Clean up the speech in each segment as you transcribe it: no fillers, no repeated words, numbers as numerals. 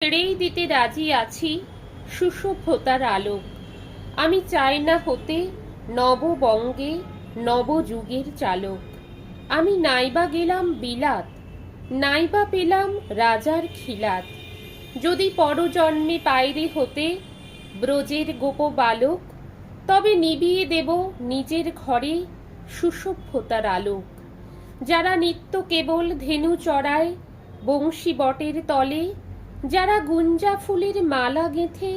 ছেড়েই দিতে রাজি আছি সুসভ্যতার আলোক। আমি চাই না হতে নববঙ্গে নবযুগের চালক। আমি নাইবা গেলাম বিলাত, নাইবা পেলাম রাজার খিলাত। যদি পরজন্মে পাইরে হতে ব্রজের গোপ বালক, তবে নিবিয়ে দেব নিজের ঘরে সুসভ্যতার আলোক। যারা নিত্য কেবল ধেনু চড়ায় বংশী বটের তলে, যারা গুঞ্জা ফুলের মালা গেঁথে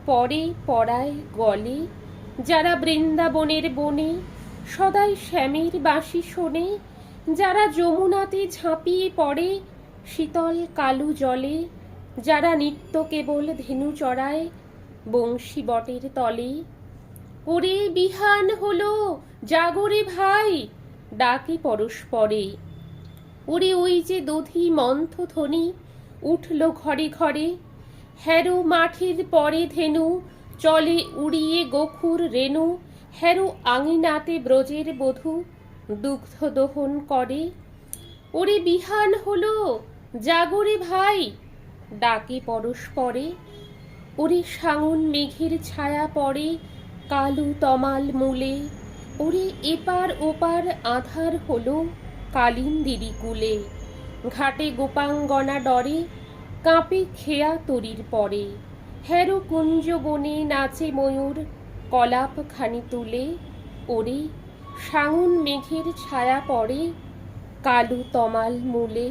পরে পরায় গলে, যারা বৃন্দাবনের বনে সদাই শ্যামের বাঁশি শোনে, যারা যমুনাতে ঝাঁপিয়ে পড়ে শীতল কালু জলে, যারা নিত্য কেবল ধেনু চড়ায় বংশী বটের তলে। ওরে বিহান হলো, জাগরে ভাই, ডাকে পরস্পরে। ওরে ওই যে দধি মন্থ ধ্বনি উঠল ঘরে ঘরে। হ্যারো মাঠের পরে ধেনু চলে উড়িয়ে গোখুর রেণু, হ্যারো আঙিনাতে ব্রজের বধূ দুগ্ধ দহন করে। ওরে বিহান হলো, জাগরে ভাই, ডাকে পরস্পরে। ওরে সাঙুন মেঘের ছায়া পড়ে কালু তমাল মূলে, ওরে এপার ওপার আধার হলো কালিন্দিরি কুলে। ঘাটে গোপাঙ্গনা ডরে কাঁপে খেয়া তরির পরে, হ্যারো কুঞ্জ বনে নাচে ময়ূর কলাপ খানি তুলে। ওরে সাঙুন মেঘের ছায়া পড়ে কালু তমাল মূলে।